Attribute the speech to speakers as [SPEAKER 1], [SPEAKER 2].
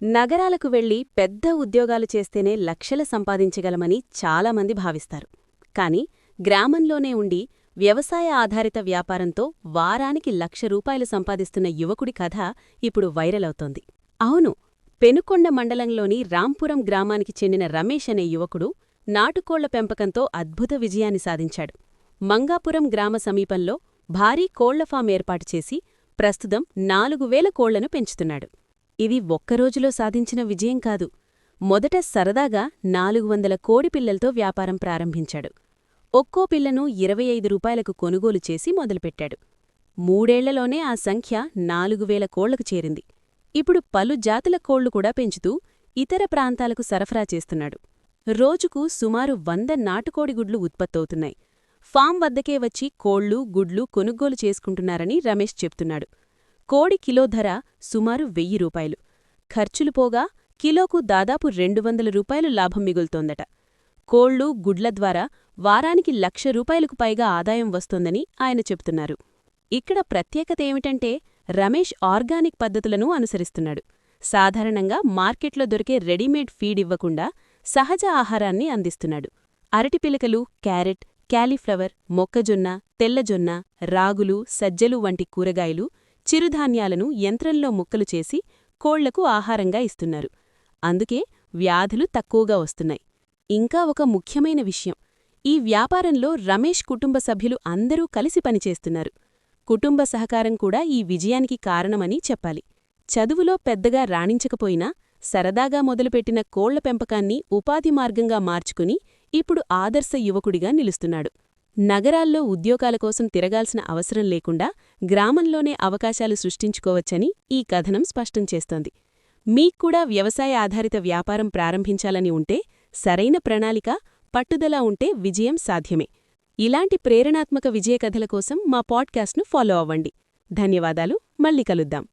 [SPEAKER 1] నగరాలకు వెళ్లి పెద్ద ఉద్యోగాలు చేస్తేనే లక్షలు సంపాదించగలమని చాలామంది భావిస్తారు. కాని గ్రామంలోనే ఉండి వ్యవసాయ ఆధారిత వ్యాపారంతో వారానికి ₹1,00,000 సంపాదిస్తున్న యువకుడి కథ ఇప్పుడు వైరల్ అవుతోంది. అవును, పెనుకొండ మండలంలోని రాంపురం గ్రామానికి చెందిన రమేష్ అనే యువకుడు నాటుకోళ్ల పెంపకంతో అద్భుత విజయాన్ని సాధించాడు. మంగాపురం గ్రామ సమీపంలో భారీ కోళ్ల ఫామ్ ఏర్పాటు చేసి ప్రస్తుతం 4,000 కోళ్లను పెంచుతున్నాడు. ఇది ఒక్కరోజులో సాధించిన విజయం కాదు. మొదట సరదాగా 400 కోడిపిల్లలతో వ్యాపారం ప్రారంభించాడు. ఒక్కో పిల్లను ₹25కు కొనుగోలు చేసి మొదలుపెట్టాడు. 3 ఏళ్లలోనే ఆ సంఖ్య 4,000 కోళ్లకు చేరింది. ఇప్పుడు పలు జాతుల కోళ్లు కూడా పెంచుతూ ఇతర ప్రాంతాలకు సరఫరా చేస్తున్నాడు. రోజుకు సుమారు 100 నాటుకోడి గుడ్లు ఉత్పత్తవుతున్నాయి. ఫామ్ వద్దకే వచ్చి కోళ్లు, గుడ్లు కొనుగోలు చేసుకుంటున్నారని రమేష్ చెప్తున్నాడు. కోడి కిలో ధర సుమారు ₹1,000. ఖర్చులు పోగా కిలోకు దాదాపు ₹200 లాభం మిగులుతోందట. కోళ్లు, గుడ్ల ద్వారా వారానికి ₹1,00,000కు పైగా ఆదాయం వస్తోందని ఆయన చెప్తున్నారు. ఇక్కడ ప్రత్యేకత ఏమిటంటే రమేష్ ఆర్గానిక్ పద్ధతులను అనుసరిస్తున్నాడు. సాధారణంగా మార్కెట్లో దొరికే రెడీమేడ్ ఫీడ్ ఇవ్వకుండా సహజ ఆహారాన్ని అందిస్తున్నాడు. అరటిపిలకలు, క్యారెట్, క్యాలీఫ్లవర్, మొక్కజొన్న, తెల్లజొన్న, రాగులు, సజ్జలు వంటి కూరగాయలు, చిరుధాన్యాలను యంత్రంలో ముక్కలు చేసి కోళ్లకు ఆహారంగా ఇస్తున్నారు. అందుకే వ్యాధులు తక్కువగా వస్తున్నాయి. ఇంకా ఒక ముఖ్యమైన విషయం, ఈ వ్యాపారంలో రమేష్ కుటుంబ సభ్యులు అందరూ కలిసి పనిచేస్తున్నారు. కుటుంబ సహకారం కూడా ఈ విజయానికి కారణమని చెప్పాలి. చదువులో పెద్దగా రాణించకపోయినా సరదాగా మొదలుపెట్టిన కోళ్ల పెంపకాన్ని ఉపాధి మార్గంగా మార్చుకుని ఇప్పుడు ఆదర్శ యువకుడిగా నిలుస్తున్నాడు. నగరాల్లో ఉద్యోగాల కోసం తిరగాల్సిన అవసరం లేకుండా గ్రామంలోనే అవకాశాలు సృష్టించుకోవచ్చని ఈ కథనం స్పష్టం చేస్తోంది. మీక్కూడా వ్యవసాయ ఆధారిత వ్యాపారం ప్రారంభించాలని ఉంటే సరైన ప్రణాళిక, పట్టుదల ఉంటే విజయం సాధ్యమే. ఇలాంటి ప్రేరణాత్మక విజయకథల కోసం మా పాడ్కాస్ట్ను ఫాలో అవ్వండి. ధన్యవాదాలు. మళ్ళీ కలుద్దాం.